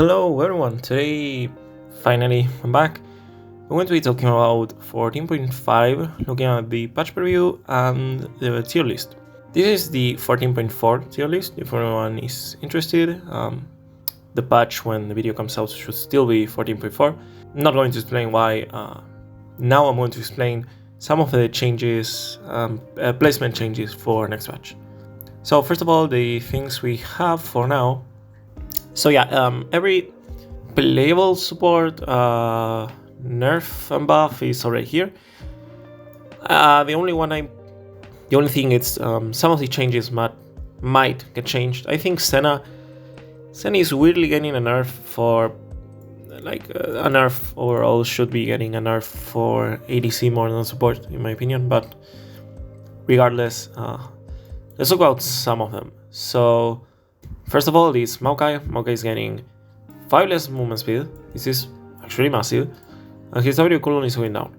Hello everyone, today finally I'm back. We're going to be talking about 14.5, looking at the patch preview and the tier list. This is the 14.4 tier list, if anyone is interested. The patch when the video comes out should still be 14.4. I'm not going to explain why. Now I'm going to explain some of the changes, placement changes for next patch. So first of all, the things we have for now. So yeah, every playable support nerf and buff is already here. The only thing is some of the changes might get changed. I think Senna is weirdly getting a nerf for a nerf overall should be getting a nerf for ADC more than support in my opinion, but regardless, let's talk about some of them. So first of all is Maokai. Maokai is getting 5 less movement speed. This is actually massive. And his W cooldown is going down.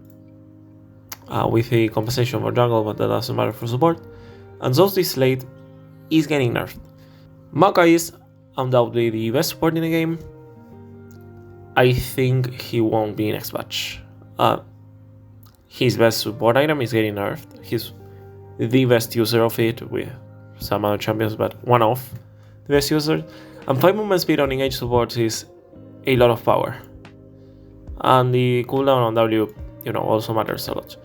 With a compensation for jungle, but that doesn't matter for support. And Solstice Sleigh is getting nerfed. Maokai is undoubtedly the best support in the game. I think he won't be next patch. His best support item is getting nerfed. He's the best user of it with some other champions, but one of the best users. And 5 movement speed on engaged supports is a lot of power. And the cooldown on W, also matters a lot.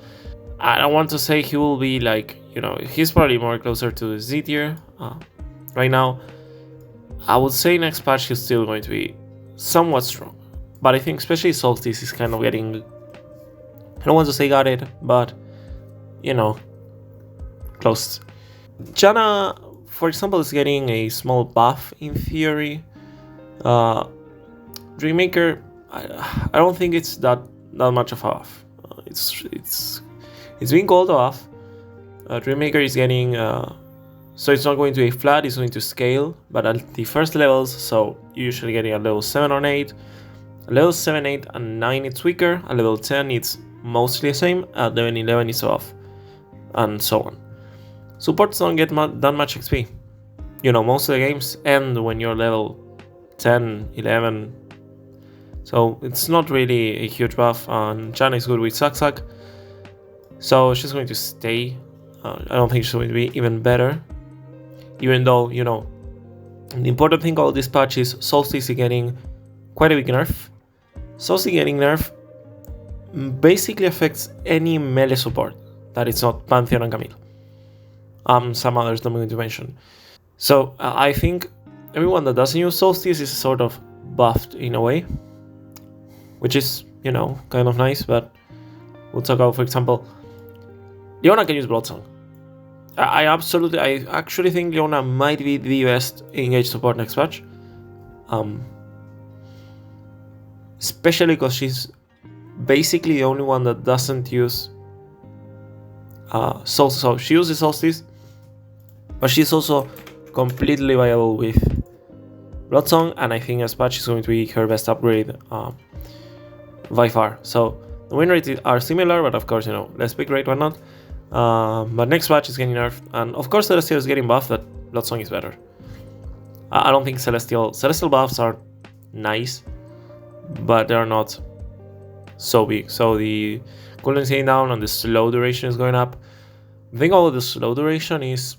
I don't want to say he will be he's probably more closer to the Z tier right now. I would say next patch he's still going to be somewhat strong. But I think especially Solstice is kind of getting, I don't want to say got it, but, close. Janna, for example, is getting a small buff in theory. Dreammaker, I don't think it's that much of a buff. It's being called off. Dreammaker is getting so it's not going to be flat, it's going to scale, but at the first levels, so you're usually getting a level 7 or 8. Level 7, 8, and 9 it's weaker. At level 10 it's mostly the same. At level 11 it's off, and so on. Supports don't get that much XP. Most of the games end when you're level 10, 11. So it's not really a huge buff, and Janna is good with Sack. So she's going to stay. I don't think she's going to be even better. Even though, the important thing about this patch is Solstice is getting quite a big nerf. Solstice getting nerf basically affects any melee support that is not Pantheon and Camille. Some others I'm going to mention. So I think everyone that doesn't use Solstice is sort of buffed in a way, which is, kind of nice, but we'll talk about, for example, Leona can use Bloodsong. I actually think Leona might be the best engaged support next patch. Especially because she's basically the only one that doesn't use Solstice. So she uses Solstice, but she's also completely viable with Bloodsong, and I think as patch is going to be her best upgrade by far. So the win rates are similar, but of course, less pick rate, whatnot. But next patch is getting nerfed, and of course Celestial is getting buffed, but Bloodsong is better. I don't think Celestial buffs are nice, but they're not so big. So the cooldown is getting down and the slow duration is going up. The thing about the slow duration is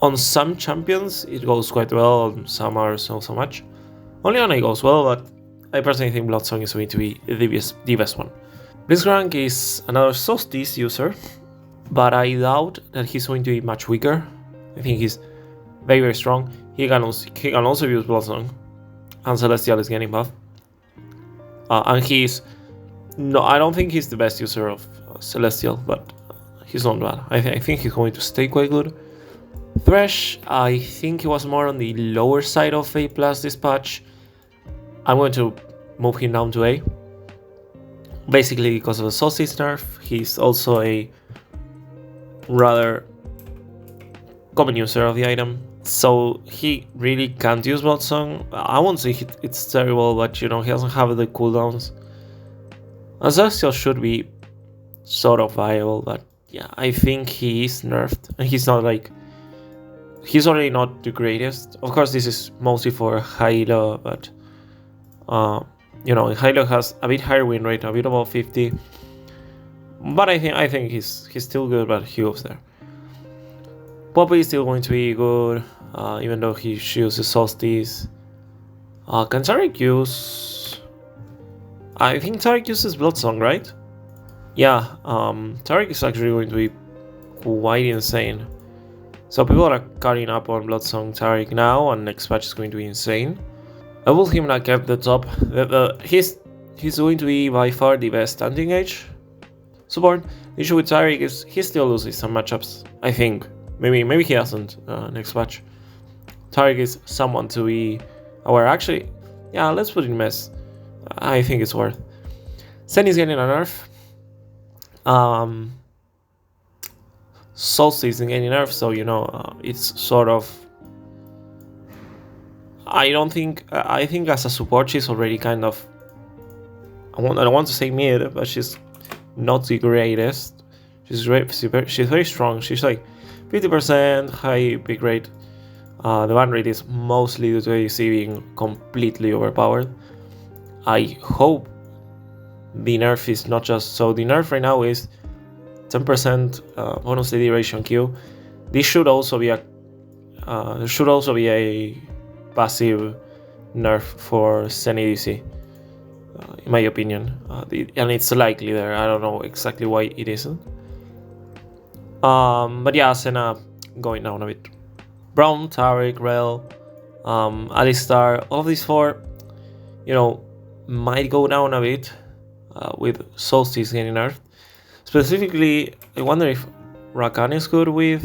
on some champions it goes quite well, on some are so much. Only on it goes well, but I personally think Bloodsong is going to be the best one. Blitzcrank is another Solstice user, but I doubt that he's going to be much weaker. I think he's very, very strong. He can also use Bloodsong, and Celestial is getting buff. And I don't think he's the best user of Celestial, but he's not bad. I think he's going to stay quite good. Thresh, I think he was more on the lower side of A+ this patch. I'm going to move him down to A. Basically because of the Solstice nerf. He's also a rather common user of the item, so he really can't use Bloodsong. I won't say it's terrible, but he doesn't have the cooldowns. And Celestial should be sort of viable, but yeah, I think he is nerfed, and he's not he's already not the greatest. Of course, this is mostly for Hilo, but you know, Hilo has a bit higher win rate, a bit above 50. But I think he's still good, but he goes there. Poppy is still going to be good, even though he uses Solstice. Can Tarek use? I think Tarek uses Bloodsong, right? Yeah, Tarek is actually going to be quite insane. So people are cutting up on Bloodsong Tarek now, and next patch is going to be insane. I will him like at the top. He's going to be by far the best anti-engage support. The issue with Tarek is he still loses some matchups. I think maybe he hasn't next patch. Tarek is someone to be aware. Actually, yeah, let's put in mess. I think it's worth. Sen is getting a nerf. Solstice is getting nerf, so you know it's sort of. I think as a support she's already kind of. I don't want to say mid, but she's not the greatest. She's very strong. She's like 50% high pick rate. The ban rate is mostly due to AC being completely overpowered. I hope the nerf is not just so. The nerf right now is 10% bonus AD duration Q. This should also be a passive nerf for Zen ADC, in my opinion, and it's likely there. I don't know exactly why it isn't. But yeah, Senna going down a bit. Brown, Tarek, Rel, Alistar, all of these four, you know, might go down a bit with Solstice getting nerfed. Specifically, I wonder if Rakan is good with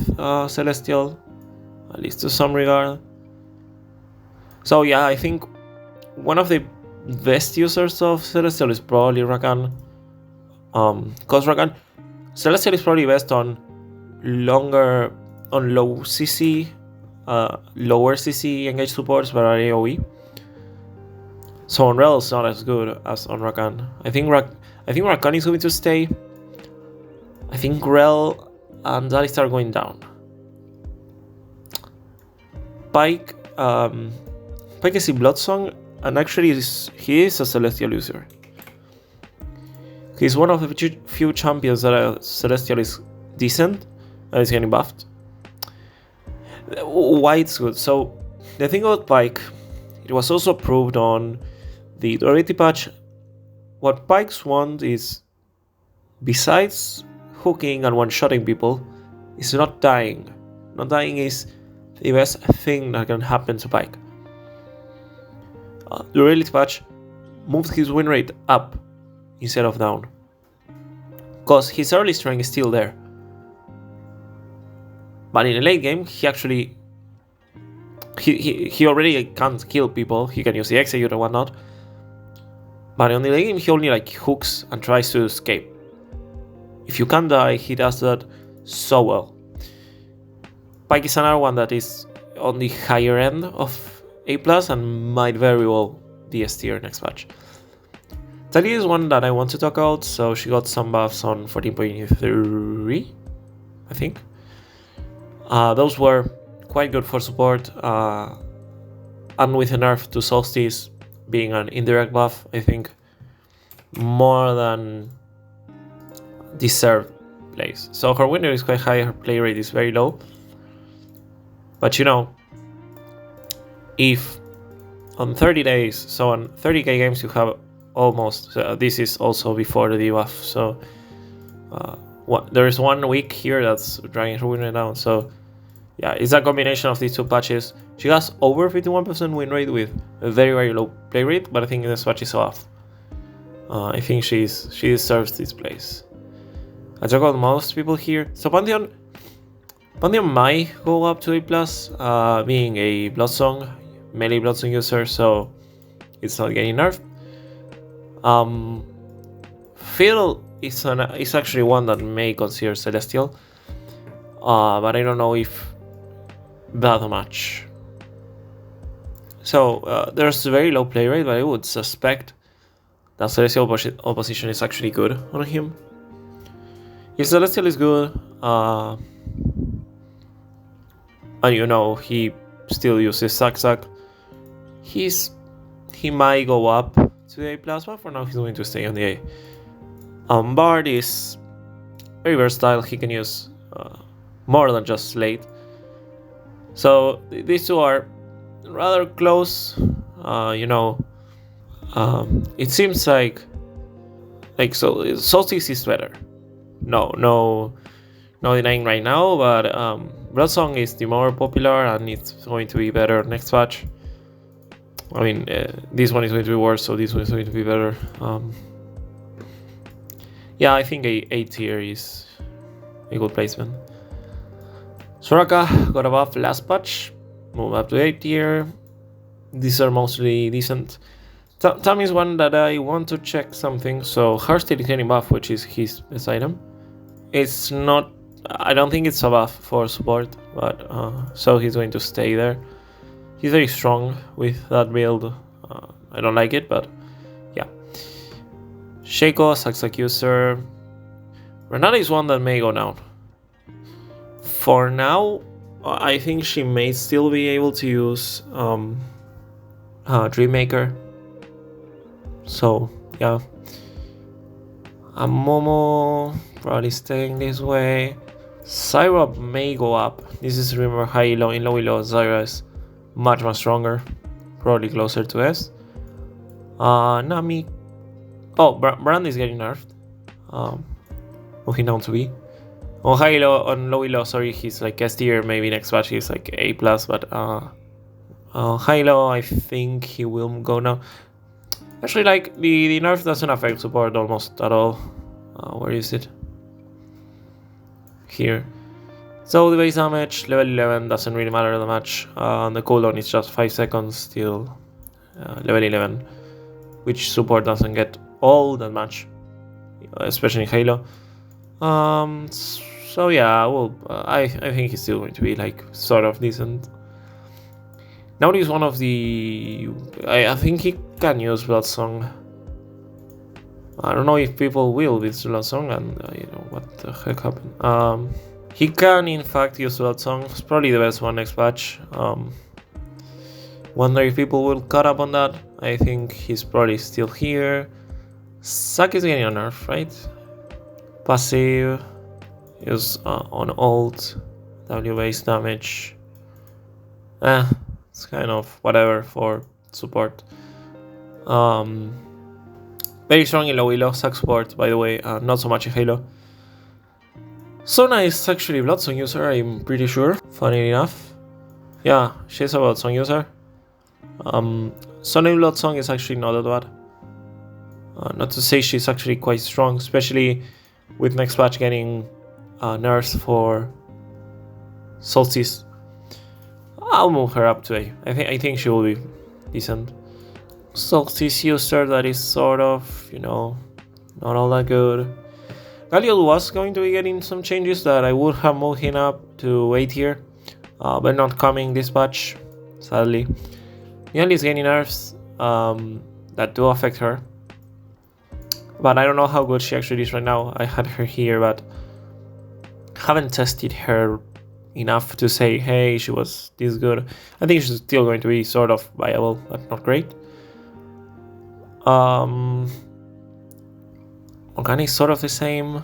Celestial, at least to some regard. So yeah, I think one of the best users of Celestial is probably Rakan. Cause Celestial is probably best on low CC, lower CC engage supports, but are AoE. So on Rel is not as good as on Rakan. I think Rakan is going to stay. I think Rel and Alistar are going down. Pyke is in Bloodsong, and actually he is a Celestial user. He's one of the few champions that Celestial is decent and is getting buffed. Why it's good? So the thing about Pyke, it was also approved on the durability patch. What Pykes want is, besides hooking and one-shotting people, is not dying. Not dying is the best thing that can happen to Pyke. The durability patch moved his win rate up instead of down, because his early strength is still there. But in the late game, he actually he already can't kill people. He can use the execute and whatnot. But in the late game, he only like hooks and tries to escape. If you can't die, he does that so well. Pyke is another one that is on the higher end of A+ and might very well DS tier next patch. Talia is one that I want to talk about, so she got some buffs on 14.3, I think. Those were quite good for support, and with a nerf to Solstice being an indirect buff, I think more than deserved plays. So her win rate is quite high, her play rate is very low. But you know, if on 30 days, so on 30k games you have almost, this is also before the debuff, so there is 1 week here that's dragging her win rate down. So yeah, it's a combination of these two patches. She has over 51% win rate with a very low play rate, but I think this patch is off. I think she deserves this place. I talk about most people here. So Pantheon might go up to A+, being a Bloodsong, melee Bloodsong user, so it's not getting nerfed. Phil is actually one that may consider Celestial, but I don't know if that much. So there's a very low play rate, but I would suspect that Celestial opposition is actually good on him. If Celestial is good, and you know he still uses Sack. He might go up to the A+, but for now he's going to stay on the A. Bard is very versatile. He can use more than just Slate. So these two are rather close. It seems like so Solstice is better. No denying right now, but Bloodsong is the more popular and it's going to be better next patch. I mean, this one is going to be worse, so this one is going to be better. Yeah, I think A tier is a good placement. Soraka got a buff last patch, move up to A tier. These are mostly decent. Tam is one that I want to check something. So Heartsteel is getting buff, which is his best item. It's not. I don't think it's a buff for support, but so he's going to stay there. He's very strong with that build. I don't like it, but yeah. Shaco, Sack user. Renata is one that may go down. For now, I think she may still be able to use Dreammaker. So yeah. Momo probably staying this way. Zyra may go up. This is, remember, high low. In low Zyra is much stronger, probably closer to S. Nami. Oh, Brand is getting nerfed. Moving down to B. On high low, on low elo, sorry, he's like S tier. Maybe next patch he's like A+, but high low, I think he will go now. Actually, like the nerf doesn't affect support almost at all. Where is it? Here. So the base damage, level 11, doesn't really matter that much. The cooldown is just 5 seconds till level 11, which support doesn't get all that much, especially in Halo. So yeah, well, I think he's still going to be like sort of decent. Now he's one of the. I think he can use Bloodsong. I don't know if people will with Bloodsong, and what the heck happened. He can in fact use Bloodsong. It's probably the best one next patch. Wonder if people will cut up on that. I think he's probably still here. Sack is getting a nerf, right? Passive is on ult. W base damage. It's kind of whatever for support. Very strong in low elo. Sack support, by the way. Not so much in Halo. Sona is actually a Bloodsong user, I'm pretty sure. Funny enough. Yeah, she's a Bloodsong user. Sona in Bloodsong is actually not that bad. Not to say she's actually quite strong, especially with next patch getting nerfs for Solstice. I'll move her up to A. I think she will be decent. Solstice user that is sort of, not all that good. Galio was going to be getting some changes that I would have moved him up to A tier, but not coming this patch, sadly. Yanli is getting nerfs that do affect her, but I don't know how good she actually is right now. I had her here, but haven't tested her enough to say, hey, she was this good. I think she's still going to be sort of viable, but not great. Morgana is sort of the same.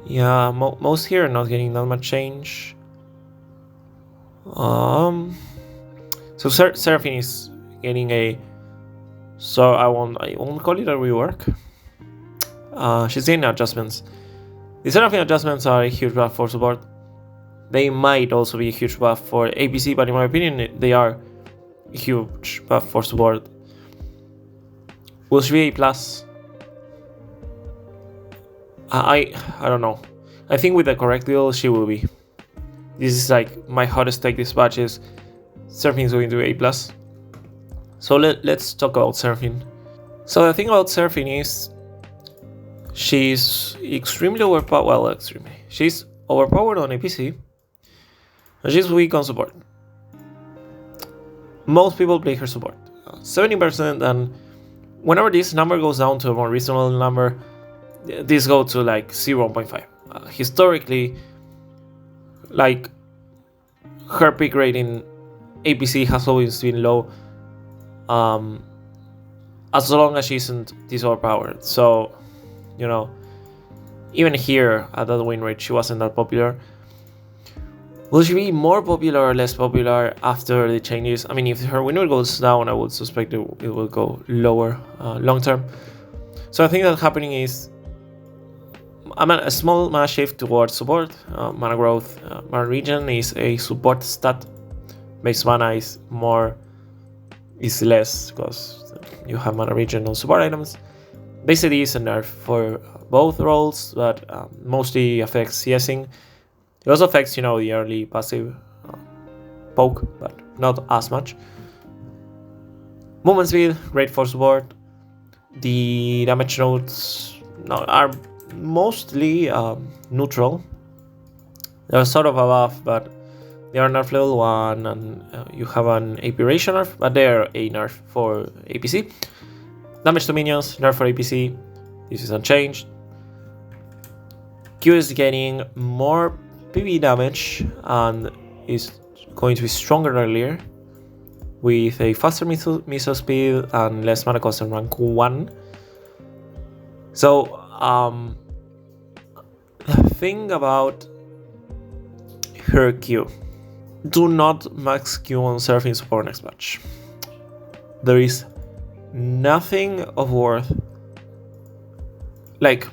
Yeah, most here are not getting that much change. So Seraphine is getting a. So I won't call it a rework. She's getting adjustments. The Seraphine adjustments are a huge buff for support. They might also be a huge buff for APC, but in my opinion, they are a huge buff for support. Will she be A+? I don't know. I think with the correct build, she will be. This is like my hottest take this patch is Seraphine is going to be A+. So let's talk about Seraphine. So the thing about Seraphine is she's extremely overpowered. Well, extremely. She's overpowered on APC. And she's weak on support. Most people play her support. 70%, and whenever this number goes down to a more reasonable number, this goes to like 0.5. Historically, like her pick rate in APC has always been low, as long as she isn't this overpowered. So, you know, even here at that win rate, she wasn't that popular. Will she be more popular or less popular after the changes? I mean, if her win rate goes down, I would suspect it will go lower long term. So I think that happening is a small mana shift towards support. Mana growth, mana regen is a support stat. Base mana is less because you have mana regen on support items. Basically, it's a nerf for both roles, but mostly affects CSing. It also affects, the early passive poke, but not as much. Movement speed, great for support. The damage nodes are mostly neutral. They're sort of above, but they are nerf level 1, and you have an AP ratio nerf, but they're a nerf for APC. Damage to minions, nerf for APC. This is unchanged. Q is getting more PV damage and is going to be stronger than earlier, with a faster miso speed and less mana cost in rank 1. So, the thing about her Q, do not max Q on Seraphine support next patch. There is nothing of worth. Like,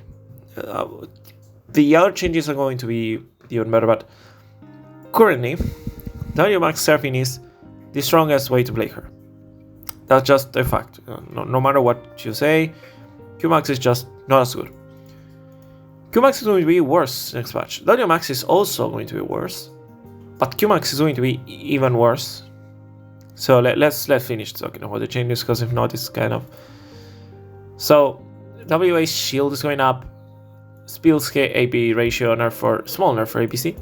the other changes are going to be even better, but currently, WMAX Seraphine is the strongest way to play her. That's just a fact. No matter what you say, Qmax is just not as good. Qmax is going to be worse next patch. WMAX is also going to be worse, but Qmax is going to be even worse. So let's finish talking about the changes, because if not, it's kind of... So, WA's shield is going up. Speed AP ratio nerf for small nerf for APC.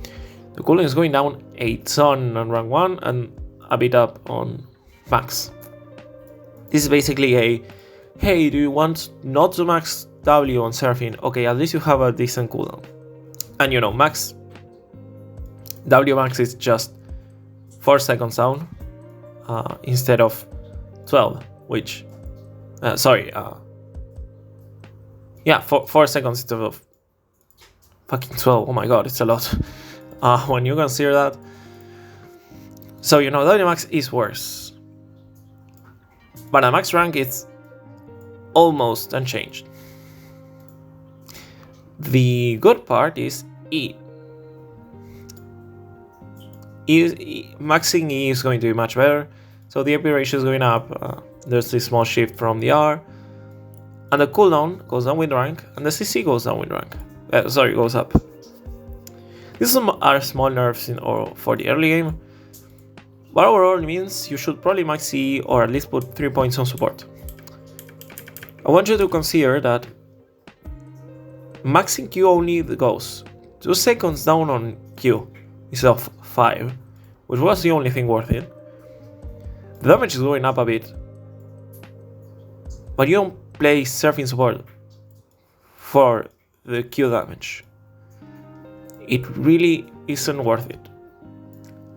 The cooling is going down a ton on rank 1 and a bit up on max. This is basically a, hey, do you want not to max W on Seraphine? Okay, at least you have a decent cooldown. And max W max is just 4 seconds down instead of 12, which 4 seconds instead of fucking 12. Oh my god, it's a lot. When you consider that. So, WMAX is worse. But at max rank, it's almost unchanged. The good part is E. Maxing E is going to be much better. So the AP ratio is going up. There's this small shift from the R. And the cooldown goes down with rank. And the CC goes down with rank. Goes up. These are small nerfs for the early game. But overall, it means you should probably max E or at least put 3 points on support. I want you to consider that maxing Q only goes 2 seconds down on Q instead of 5, which was the only thing worth it. The damage is going up a bit, but you don't play Seraphine support for the Q damage. It really isn't worth it.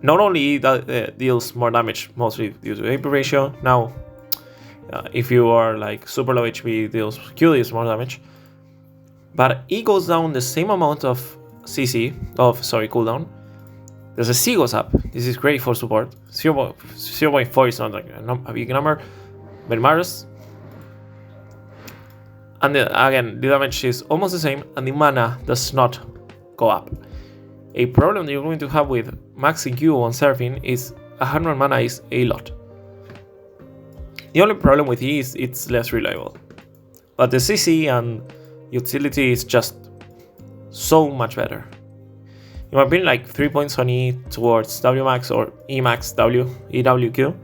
Not only that deals more damage, mostly due to AP ratio. Now, if you are like super low HP, Q deals more damage. But E goes down the same amount of cooldown. The C goes up. This is great for support. 0.4 is not like a big number, but it matters. And again, the damage is almost the same, and the mana does not go up. A problem that you're going to have with maxing Q on Seraphine is 100 mana is a lot. The only problem with E is it's less reliable. But the CC and utility is just so much better. In my opinion, like 3 points on E towards W max or E max W, EWQ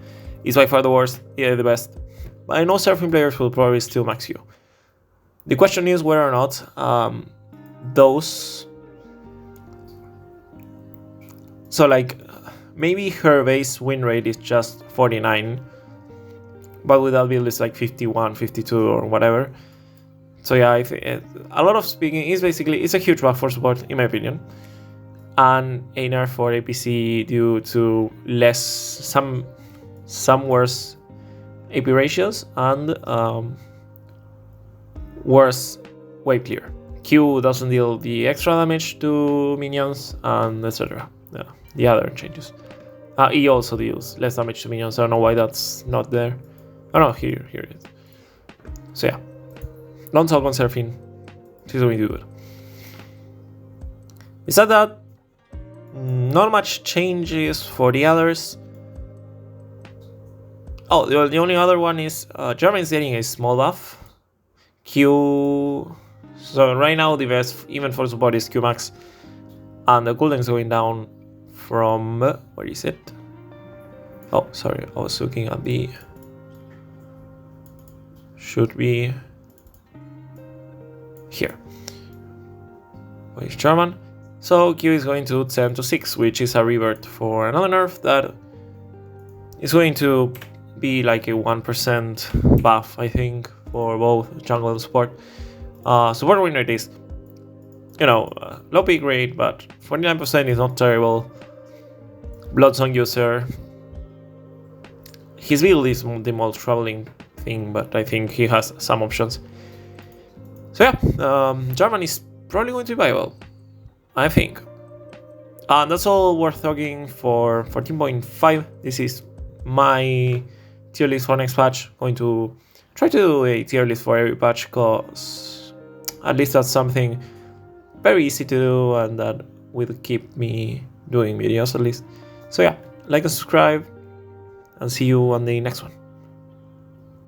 is by far the worst, the best. But I know Seraphine players will probably still max you. The question is whether or not those... So like, maybe her base win rate is just 49, but with that build it's like 51, 52 or whatever. So yeah, I think a lot of speaking is basically, it's a huge buff for support in my opinion. and a nerf for APC due to some worse AP ratios and worse wave clear. Q doesn't deal the extra damage to minions and etc. Yeah, the other changes. E also deals less damage to minions. I don't know why that's not there. Oh no, here it is. So yeah, Lone Talk on Seraphine. She's going to do good. Besides that, not much changes for the others. Oh, the only other one is German is getting a small buff. Q. So right now the best even for support is Q max, and the cooldown is going down from where is it? Oh, sorry, I was looking at the. Should be here. Where is German? So Q is going to 10 to 6, which is a revert for another nerf that is going to be like a 1% buff, I think, for both jungle and support. Support win rate is, low peak rate, but 49% is not terrible. Bloodsong user. His build is the most troubling thing, but I think he has some options. So yeah, German is probably going to be viable, I think. And that's all worth talking for 14.5. This is my tier list for next patch. Going to try to do a tier list for every patch, because at least that's something very easy to do and that will keep me doing videos at least. So yeah, like and subscribe, and see you on the next one.